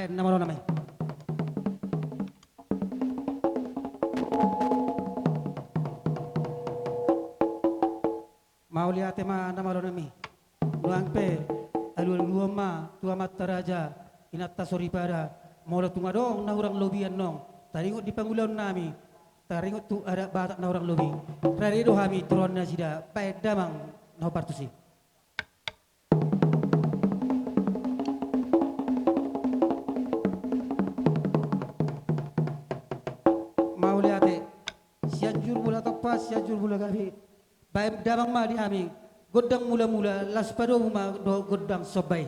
Paen nama lo namanya. Mau lihat tema nama lo namanya. Luang pe, alul luama, tua mata raja, inata sori pada, mau lo tunga dong, na orang lobian nong. Taringot di panggulan nami, taringot tu ada batak na orang lobi. Rari do hami turun na sida, paen damang na partusi. Mau lihat siajur bola tepas, siajur bola gabi. Baik damang ma di hami, godang mula-mula, las pado ma do godang sobai.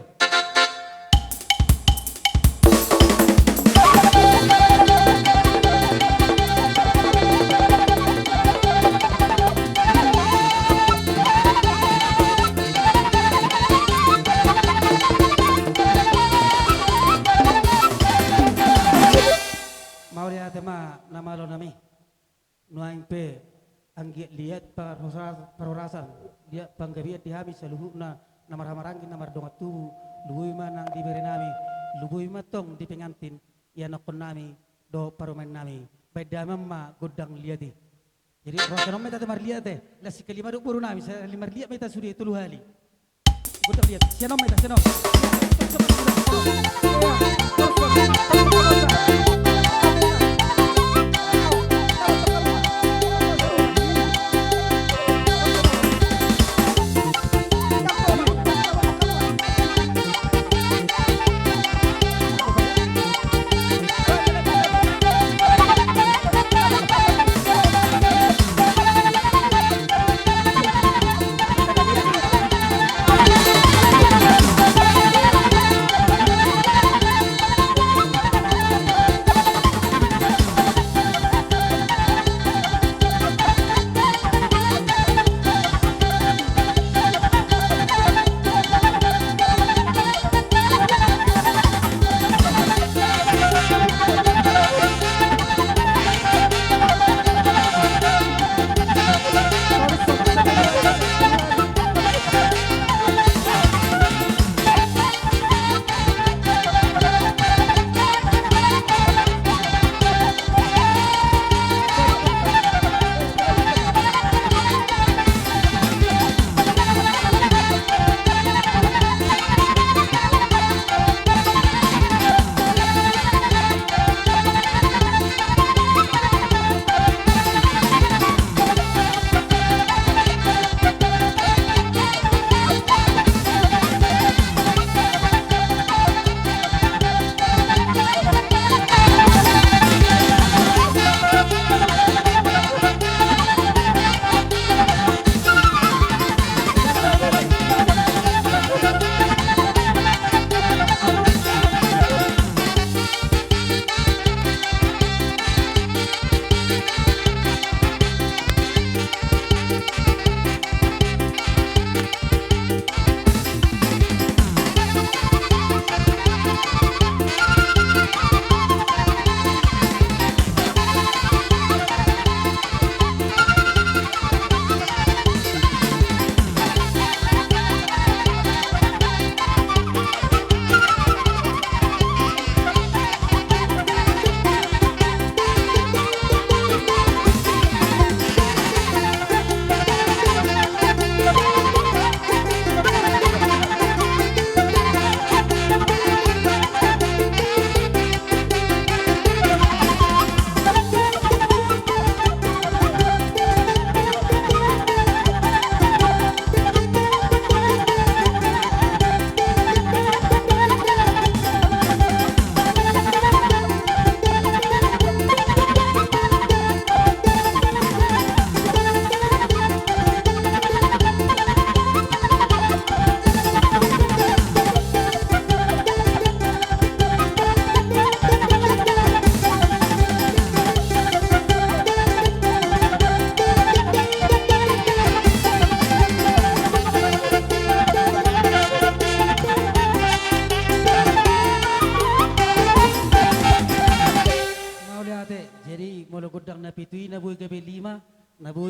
Mau lihat nama lo nami, nuaing pe. Anggiat lihat parorasan dia panggabiat di habis seluhukna namar hamarangin namar dongat tubuh lubui manang di beri nami lubui matong di pengantin ya nakon nami do paromen nami beda mama godang liati jadi rosanom meta temar liat lah si kelima do buru nami saya limar liat meta suri tulu hali godang liat sianom meta sianom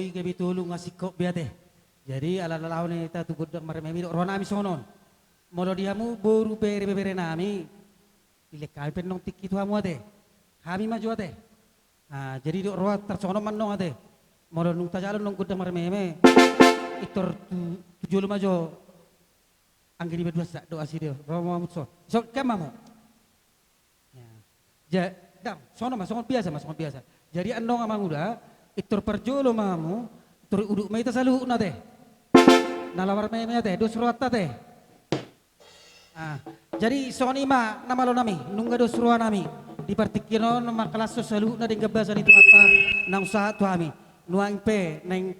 gabi tulu ngasih kok biate. Jadi ala-ala ne ta tu godang marememi rona mi sonon. Modo diamu boru pere nami. Dilekal pen nong tiki tu hamu ate. Kami maju ate. Jadi do roa tersono man nong ate. Moro nung tajalon nong kuda marmeme. Itor tujuh majo. Anggini berdua sak doa si dia. Romo mutso. So kemamu. Ya, dam, sono mas, sono biasa. Jadi andong amang udah, itur perjolo mamu, tur uduk maita salu nate. Nalawar meme teh, dos ruata teh. Jadi soni ma nama lo nami, nungga dos ruana nami. Di partikino nama kelas salu na dingga bahasa itu apa, nang usaha tu ami. Nuang pe, neng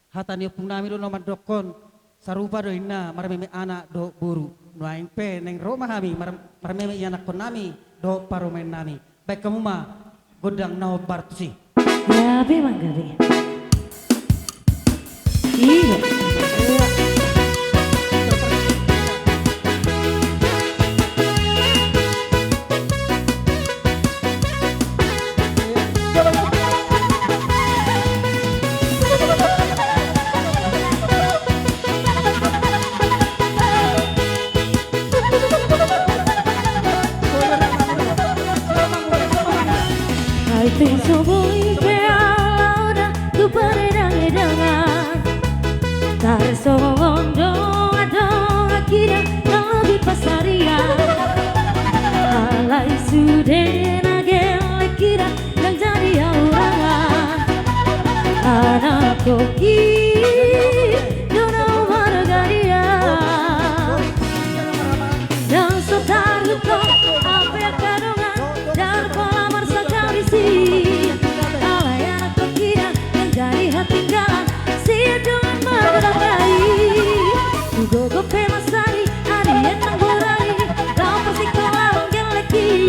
hatani pung nami lo nama dokon. Sarupa do ina marmeme anak do buru nuaing pe neng rumah kami marmeme anak kon nami do paromen nami baik kamu mah godang nau bartusi gabe mang gabe iya Ay penso voy pe ahora tu paredang-edangan Tarsondo adong akira nabi pasaria Alai sudena gele kira yang jadi aurangan Anak koki dona margaria Dan sotaru to ape kadongan dan kolamar alay anak kekira yang jadi hati galan si dengan menggerai Gugo pemasari adien nang borari kau persikola geleki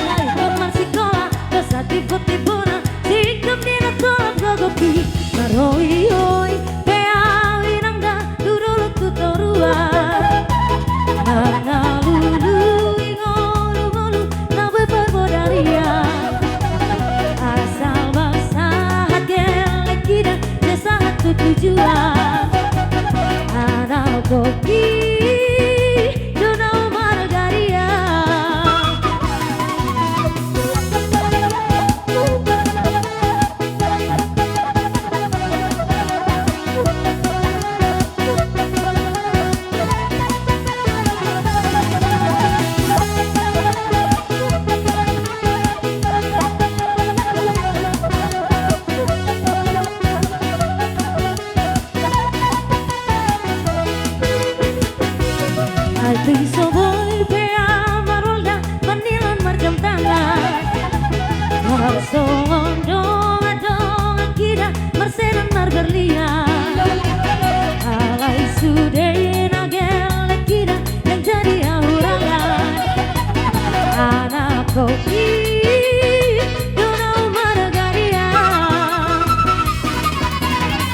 Nai teman sikola dosa tipu-tipuna sikap dina tolak gogoki Maroi oi peawi nangga durulu tutorua Mana lulu ingolu-ngolu nabe perbodaria Asal basahat gelek kita desa satu tujuan Anak koki Donau Margaria Piso boy pea marolda panilan marjam tangan Marson dong kira mersedan marberlia Alai sudena gelek kira yang jadi aurangan Anak koki Donau Margaria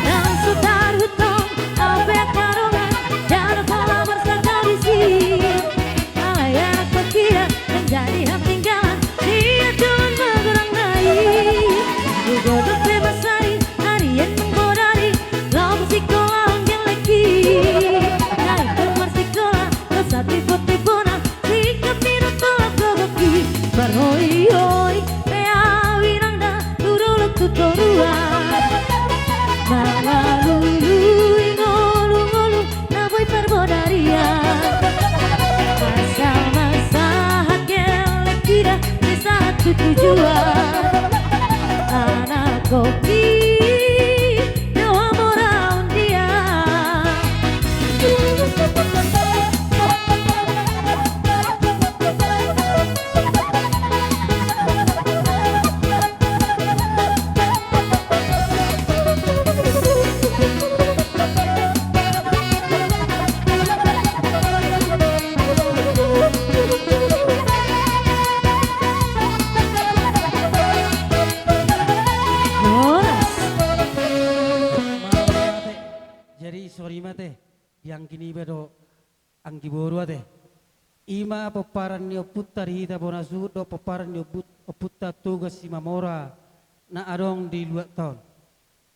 Dan sutar hutong ape karongan dan pola bersakari Alay anak kekira yang jadi hak tinggalan dia dengan menggerang naik Juga berbebasari harian menggodari Lau bersikola geleki Naik kemar sikola dosa tipu-tipuna sikap dina tolak gogoki Barhoi-hoi peawi nangda turuluk tutorua Mama lulu ingolu-ngolu naboy perbodaria Asal masahat gelek kira di satu tujuan Anak kopi doa moraun dia Jadi sorry mate yang kini bedo angki boru ate. Ima peparan nyo putar hita bonasu do peparan nyo putar tugas si mamora na adong di luar tahun.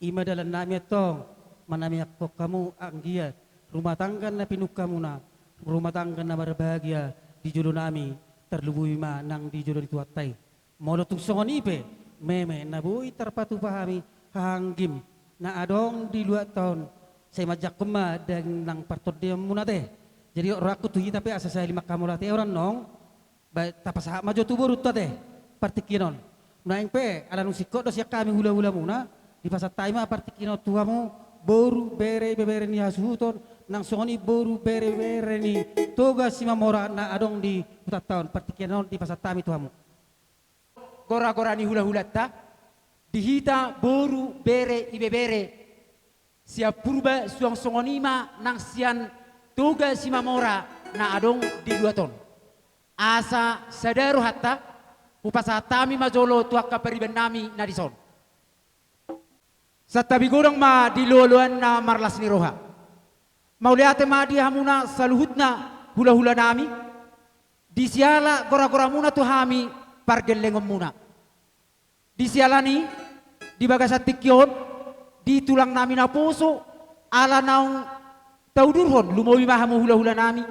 Ima dalam namanya tong manami ako kamu anggiat rumah tangga na pinuk kamu na rumah tangga na berbahagia di julu nami terlubui ma nang di jodoh dituatai. Molo tung songoni pe meme na bui terpatu pahami hanggim na adong di 2 tahun saya majak kema dan nang partod dia munate. Jadi orang aku tuh tapi asa saya 5 kamulate orang nong baik tapasa maju tu burut teh partikinon. Naing pe ala nung sikot do siya kami hula-hula muna di pasar taima partikino tuamu boru bere ni hasuton nang songoni boru bere ni toga si mamora na adong di 4 tahun partikinon di pasar tami tuamu. Gora-gora ni hula-hula ta dihita boru bere ibebere sia purba suang songonima nang sian toga si mamora na adong di 2 tahun. Asa sadaru hatta upasa tami majolo tuaka periben nami na dison. Sa tabi gorong ma diluluan na marlas ni roha. Mauliate ma di hamuna saluhut na hula-hula nami. Di siala gora-gora muna tu hami pargelengom muna. Di sialani di bagasat tikyon di tulang nami na puso ala naung taudurhon lumawi mahamu hula-hula nami.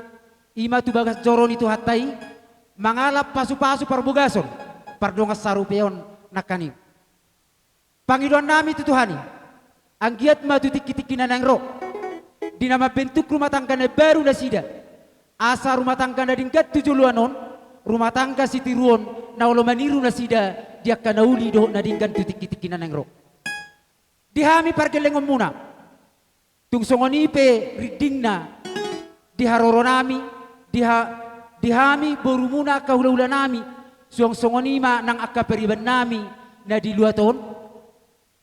Ima tu bagas joron itu hatai mangalap pasu-pasu parbugason pardongas sarupeon nakani. Panginoon nami tutuhani ang giat matutik-tikinan ng ro di nama bentuk rumah tangga na baru na sida asa rumah tangga na dingkat tujuluanon rumah tangga si tiruon na ulo maniru na sida dia kanauli do na dingkan tutik-tikinan ng ro dihami pargelengom muna tung songonipe riding na diharoro nami dihami boru muna kahula-hula nami suang songonima nang akaperiban nami na di 2 tahun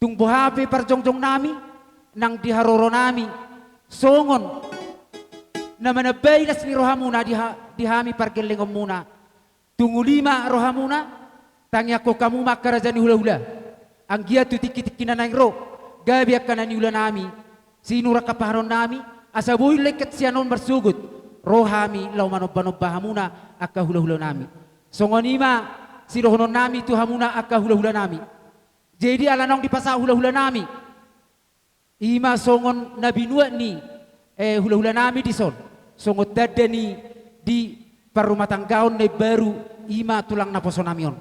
tung buhape parjongjong nami nang diharoro nami songon na manabay nas ni rohamuna dihami pargelengom muna tungulima rohamuna tangya ko kamu makarajani hula-hula ang giat tutik-tikinan ng ro gabi akan ni hula nami sinura kapaharon nami asa boy leket sianon bersugut rohami lau manobba-nobbahamuna akka hula-hula nami songonima si rohonon nami tuhamuna akka hula-hula nami. Jadi alanong di pasah hula-hula nami. Ima songon nabinua ni hula-hula nami di son. Songot dada ni di parumah tanggaon ne baru ima tulang naposo namion.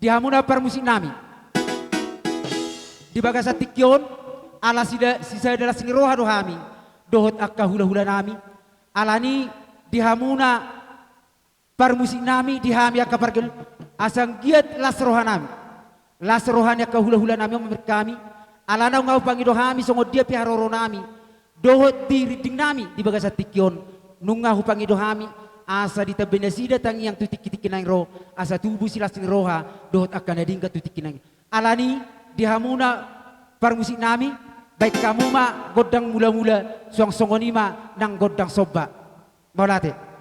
Di hamuna parmusik nami. Di bagasat tikyon ala sisa adalah singiroha dohami. Dohot akka hula-hula nami. Alani di hamuna parmusik nami di hami akka pargel asang giat las roha nami. Las rohanya ka hula-hula nami member kami alana ngau pangido hami songo dia piharoro nami dohot di riding nami di bagasat tikyon nunga hu pangido hami asa di tabenasida tangi yang tutik-tikinang ro asa tubuh silas ni roha dohot akan adingka tutikinang alani di hamuna parmusik nami baik kamu ma godang mula-mula suang songonima nang godang soba maulate.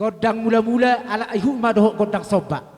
Godang mula-mula ala ihu madoh godang soba.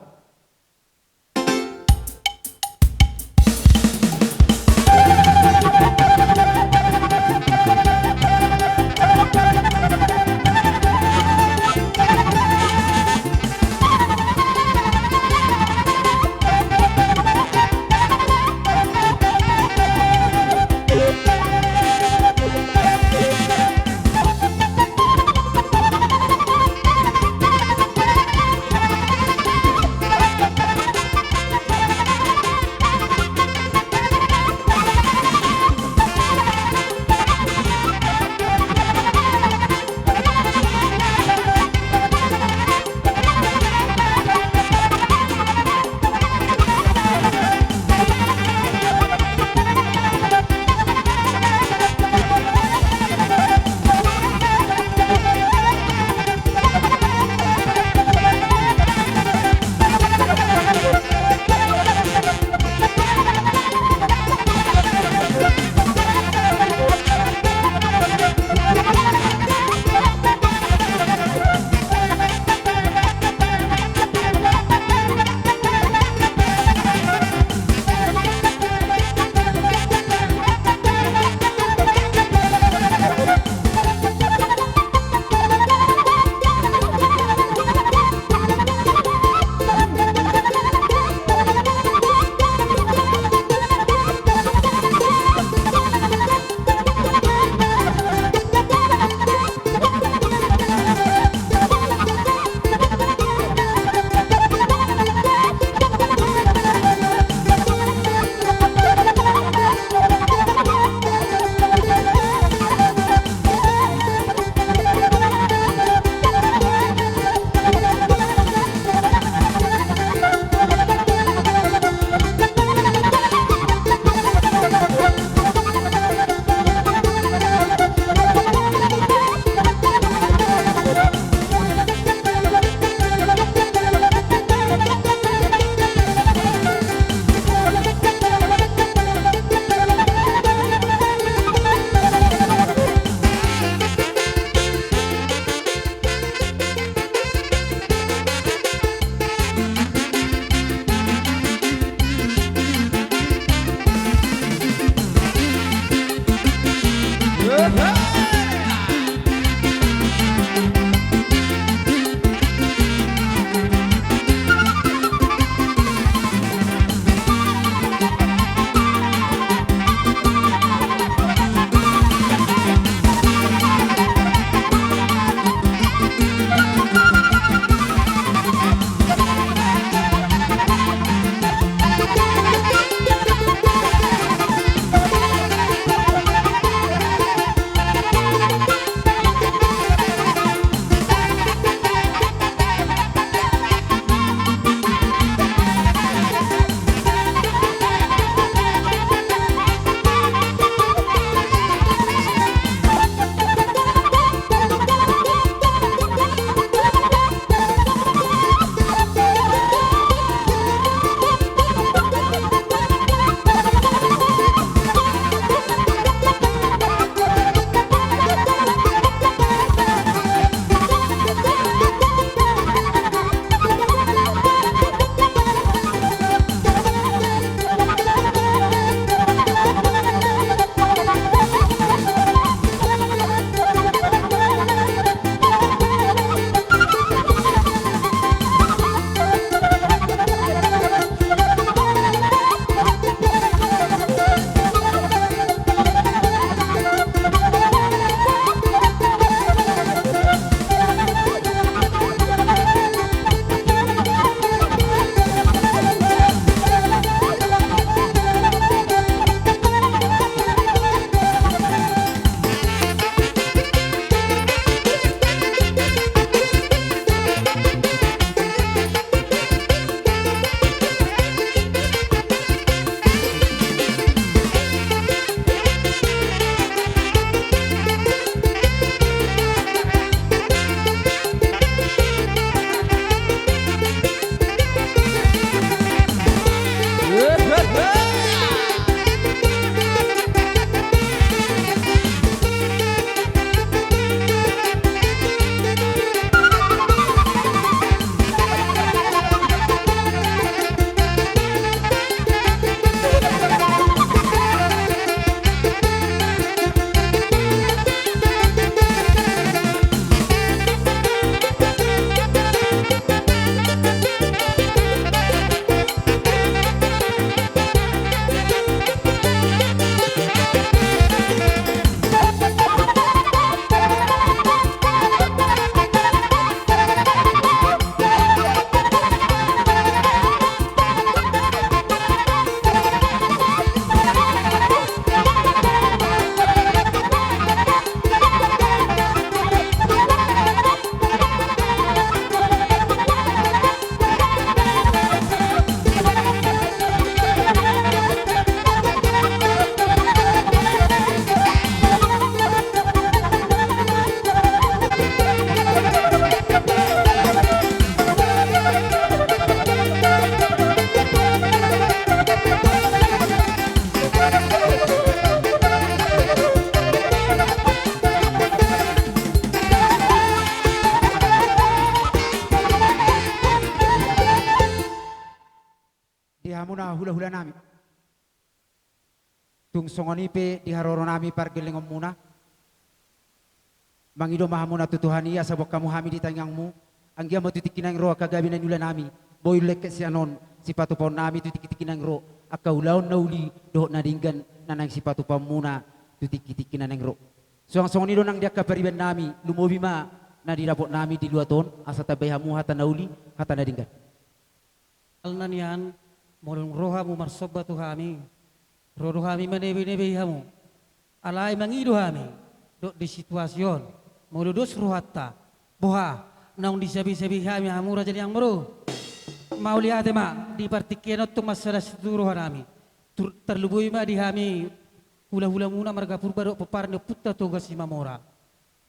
dihamuna hula-hula nami. Tung songonipe diharoro nami pargelengom muna. Mangido mahamuna tutuhani asabok kamu hami di tangangmu. Anggia mo tutikinang ro kagabi na nula nami. Boy leket sianon sipatu pon nami tutikitikinang ro. Akaulaon na uli doh na dinggan nanang sipatu pon muna tutiki-tikinan ng ro. Song-song nido nang dia kapariban nami lumobi ma na dirapot nami di 2 tahun asa tabay hamu hata nauli hata na dinggan. Alnan yan, mulong roha mo marsoba to kami. Rodo kami manebe-nebe hamu. Alay mangido kami. Do di situasyon. Muludos rohata. Buha. Naung disabi-sabi kami hamura jadi yang meru. Mauliate ma di partikianot tu masalah situruhan kami. Terlubui ma di kami hula-hula muna marga purba do peparno putta toga si mamora.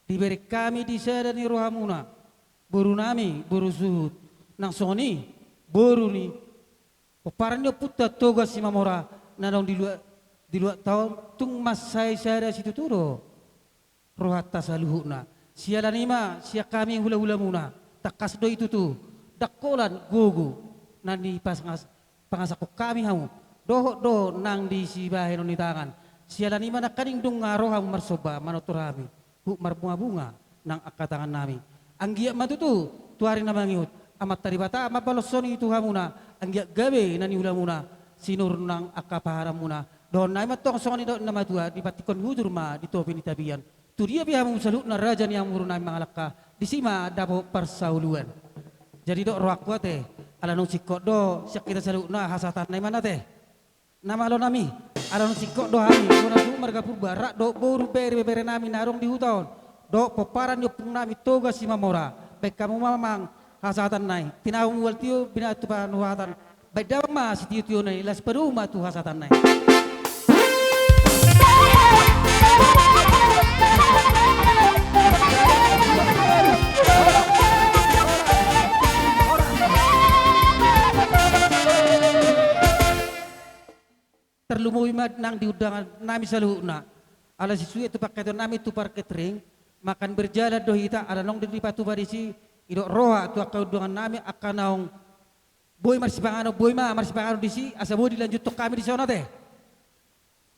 Diberi kami di sada ni rohamuna. Boru nami, boru suhud. Nang soni, boru ni. Peparno putta toga si mamora. Nanong di luar tahun tung masai sada situ turo. Rohatta saluhuna. Siala nima, sia kami hula-hula muna. Takas do itu tu. Dakolan gugu. Nandi pangasako kami hamu. Do nang di si bahen ni tangan. Siala nima na kaning dung ngaroha marsoba manoturami. Marbunga-bunga nang akatangan nami. Anggiak matutu tuari na mangiut. Amat taribata mabalosoni itu hamuna. Anggiak gabe nani hula muna. Sinur nang akapaharam muna. Doon na matong soni do na matua di patikon hudur ma di topi ni tabian. Tu dia bihamu salut na raja ni ang muru na mangalaka. Di sima dabo persauluan. Jadi do roak kuate. Ala nung sikot do siak kita salut na hasatan na mana teh. Nama lo nami. Ala nung sikot do hami. Kuna su marga purba rak do boru bere nami narong di hutan. Do peparan yo pung nami toga si mamora. Baik kamu mamang hasatan nai. Tinau wal tiu bina tu panuhatan. Baik daw ma si tiu nai las peruma tu hasatan nai. Terlumui mad nang diudangan nami saluhna. Ala sisui itu pakai nami tu parketring makan berjalan do hita ala nong di patu barisi idok roha tu akau dengan nami akan naung boy marsipangano boy ma marsipangano disi asa boy dilanjut to kami di sana teh.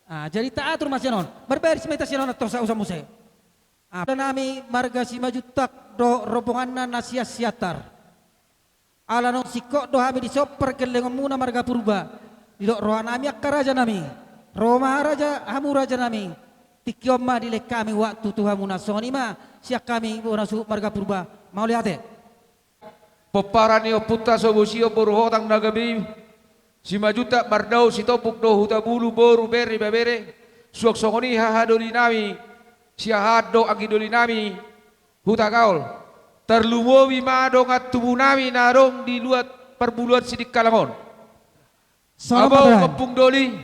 Ah jadi tak atur mas non berbayar semeta sinon atau sa usah muse. Ah nami marga si majutak do rombongan nasia siatar. Ala nong sikok do hami di soper kelengom muna marga purba. Dilo roha nami raja nami. Roma raja hamu raja nami. Tikiom ma dilek kami waktu Tuhan munasoni ma siak kami munasu marga purba. Mau lihat ya? Peparanio puta sobosio boru hotang nagabi. Si majuta bardau si topuk do huta bulu boru beri babere. Suak songoni hahadoli nami. Si hado agidoli nami. Huta kaul. Terlumowi mado ngat tubuh nami narong di luar perbuluan sidik kalangon. Abau kepung doli,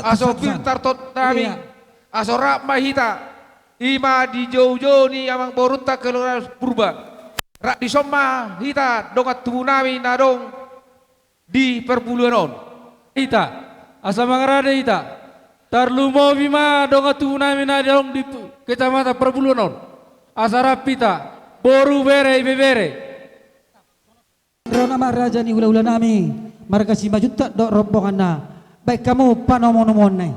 aso pintar tot nami, aso rak mahita, ima di jauh-jauh ni amang borunta keluar purba, rak di soma hita dongat tubuh nami nadong di perbuluan on. Ita, asa mangarada ita, tarlumo bima dongat tubuh nami nadong di kecamatan perbuluan on, asa rapita, boru bere bebere. Rona raja ni hula-hula nami. Marga si majuta do rombongan na. Baik kamu panomon-nomon nai.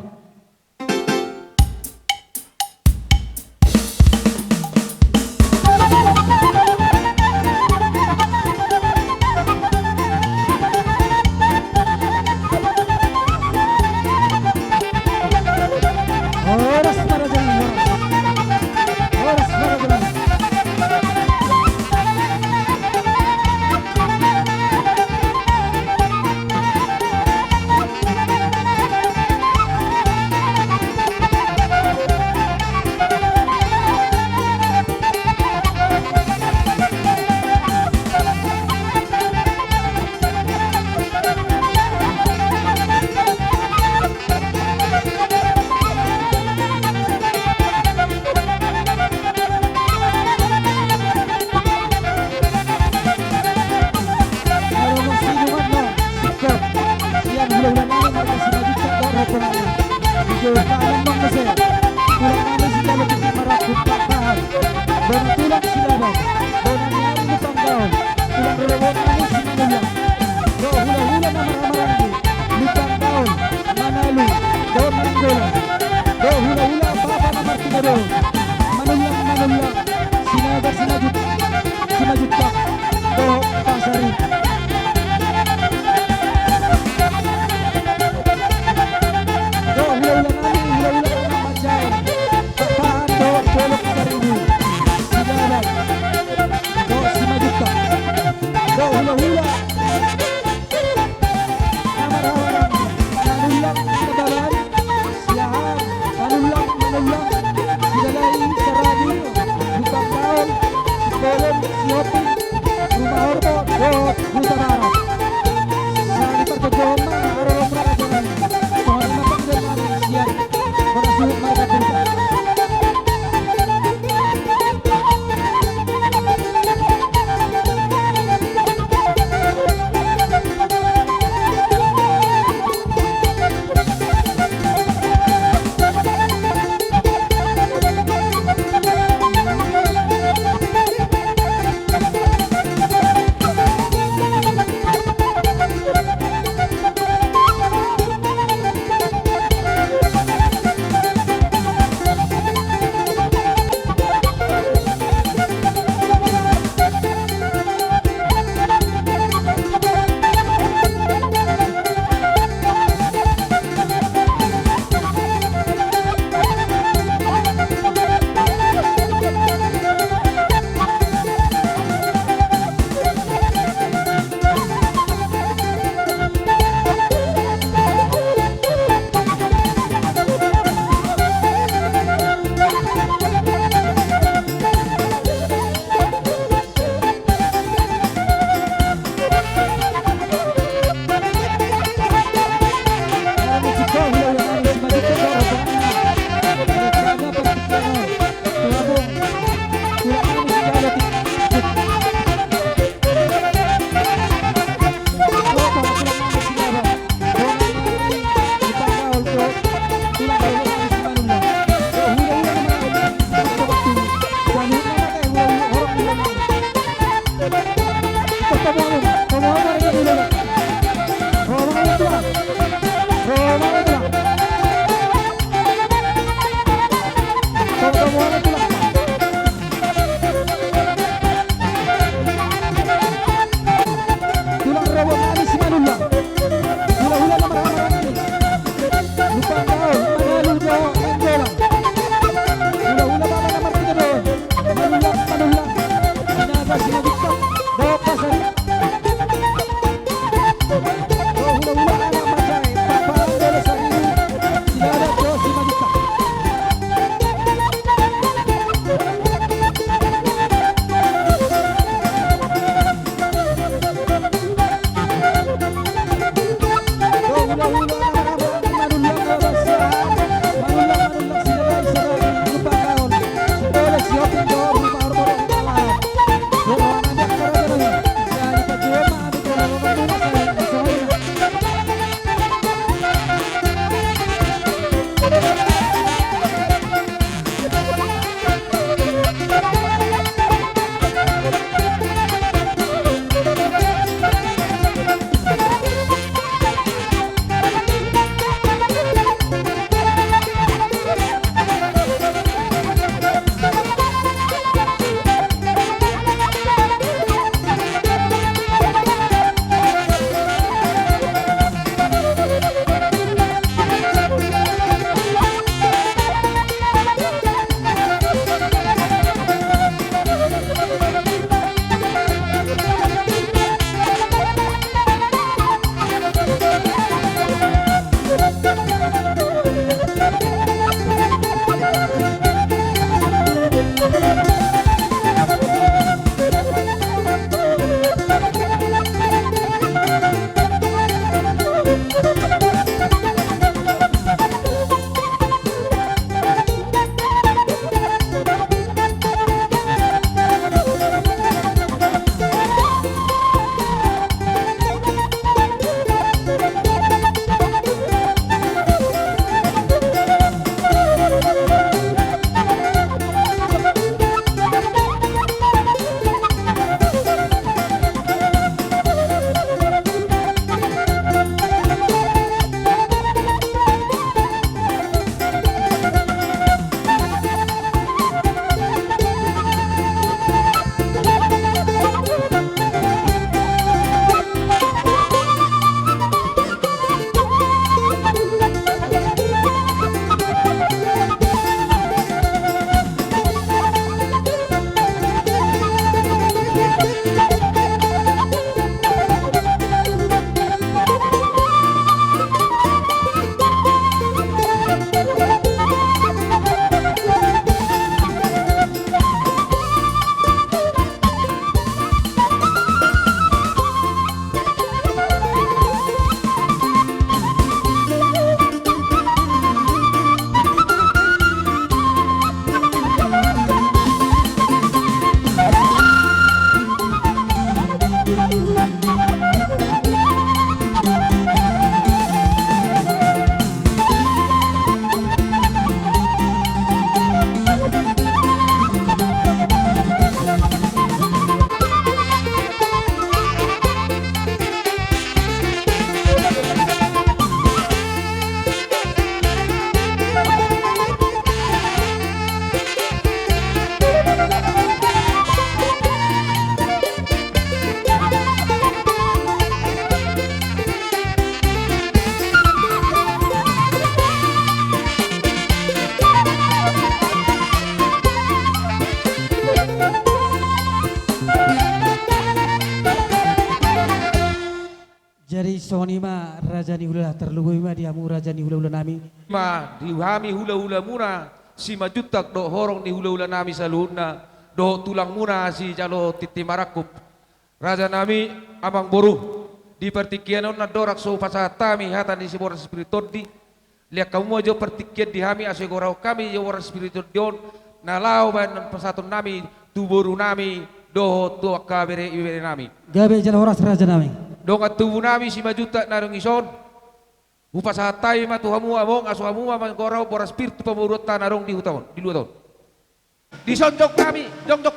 si Opi, Rumah Orto, Dot, Huta Barat. Sali perkejuan Aroro Mereka Jalan. Soal makan dan malam siang. Menasuh mereka berita. Hula-hula baba nomor 3 doon. Manulang, manulang. Inaga, sinagitkat. Jadi sonima raja ni hula terluhui ma diamu raja ni hula nami. Ma diuhami hula-hula muna si majutak do horong ni hula-hula nami saluhuna do tulang muna si jalo titi marakup. Raja nami amang boru di pertikian na dorak so pasatami hata ni si boras spiritor di lihat kamu aja pertikian di hami asegorau kami jo boras spiritor dion na lau ban pasatun nami tu boru nami do tu kabere ibere nami. Gabe jala horas raja nami. Dongat tubuh nami si majuta narong ison. Upas hatai matu hamu among asu hamu amang korau boras spiritu pemurut tanarong di hutawan di luar tahun. Di sonjok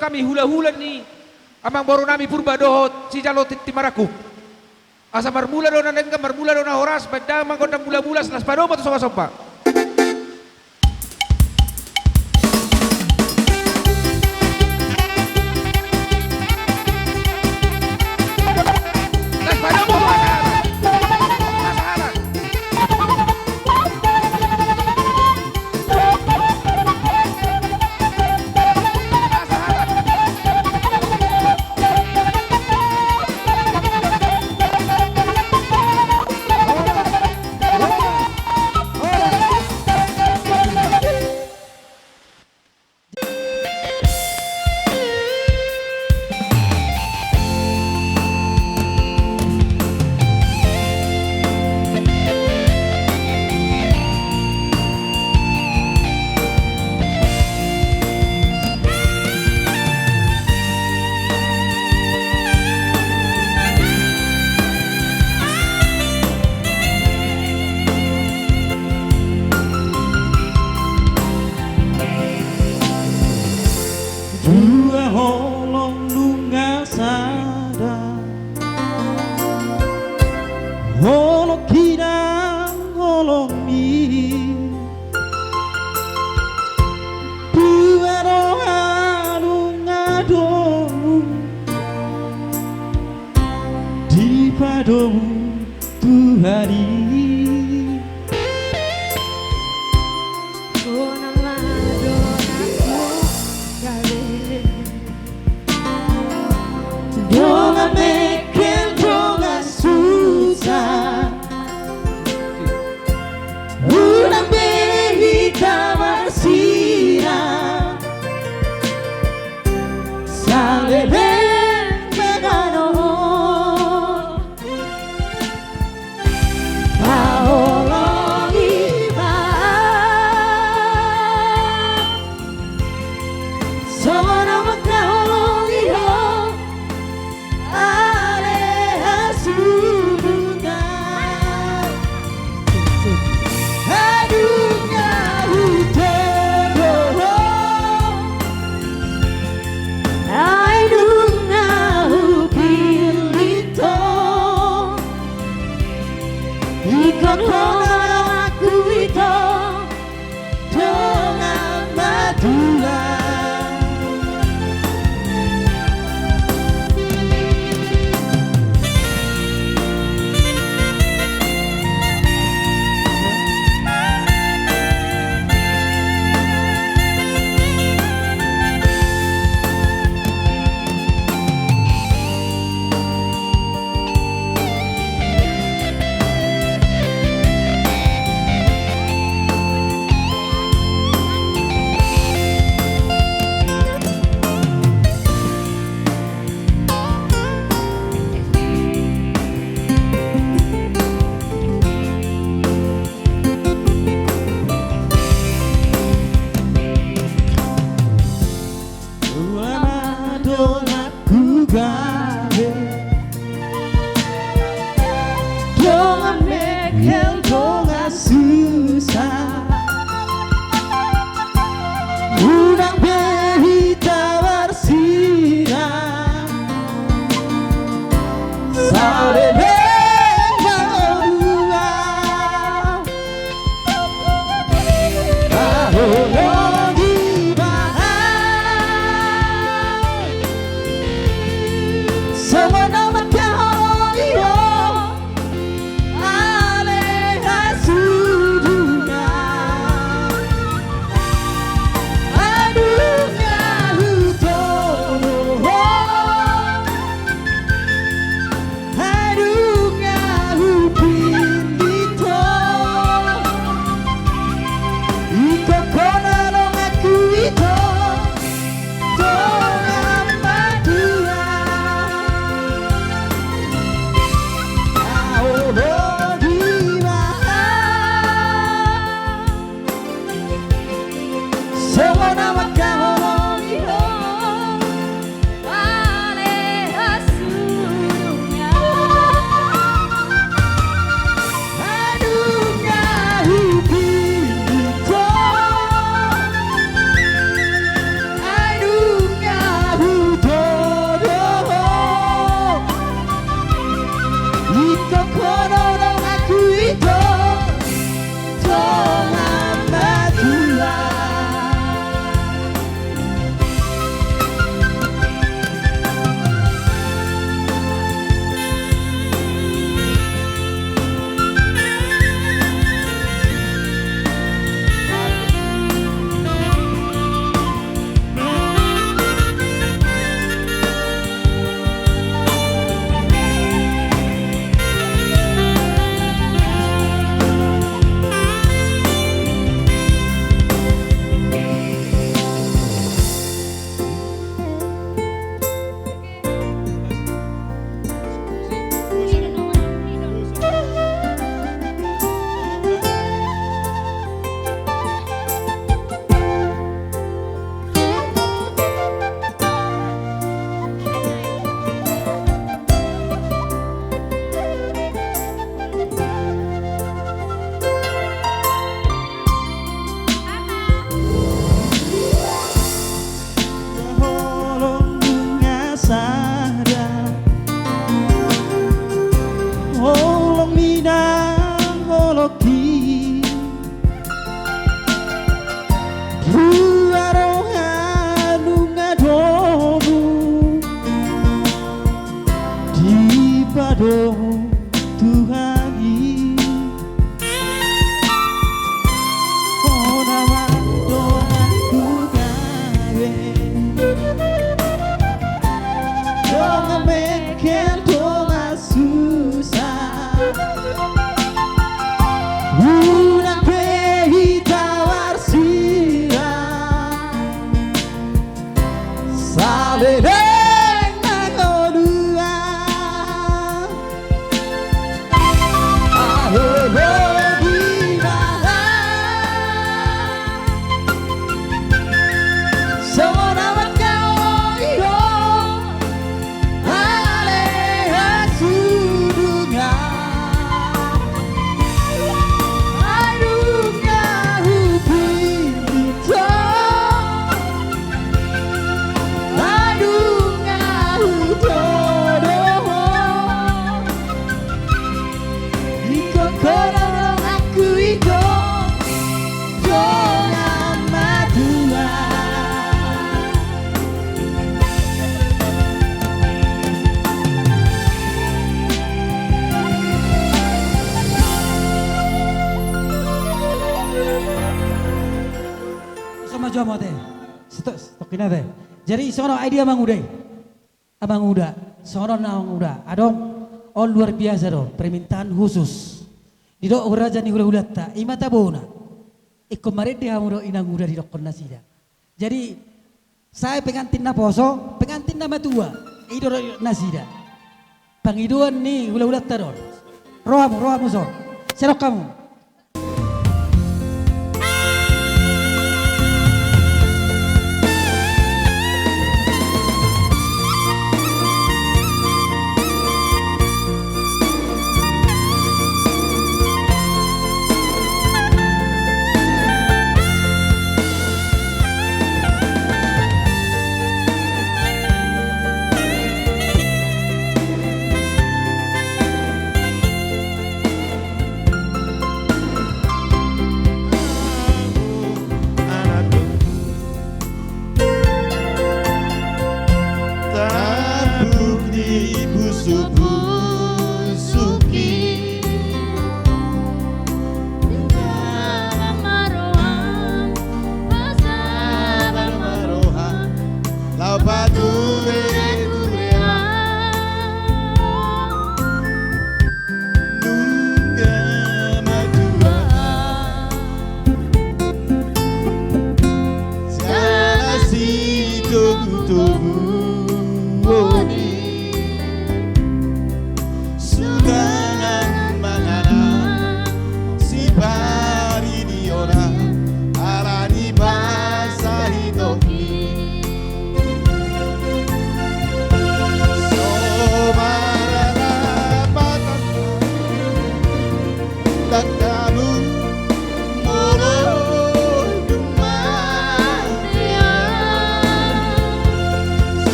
kami hula-hula ni amang boru nami purba dohot si jalo titi maraku. Asa marmula dona nengka marmula dona horas badang mangkondang mula-mula selas padoma tu sopa-sopa. madomu Tuhani oh nama doaku gawe doa mekel doa susah una pehita warsira sabe sama teh, stokin teh. Jadi sono idea Abang Uda, sono Abang Uda, adong all luar biasa dong, permintaan khusus. Di dok raja ni hula ta, imata bona. Ikut maret dia mudo inang uda di dok nasida. Jadi saya pengantin na poso, pengantin na matua, ido nasida. Pangiduan ni hula ta dong. Rohamu son, serok kamu.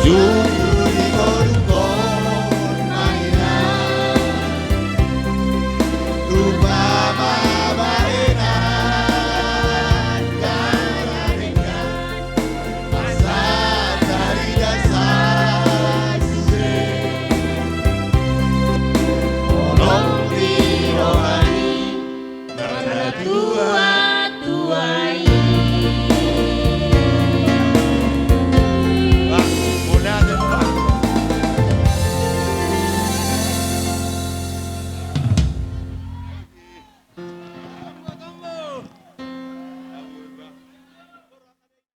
Su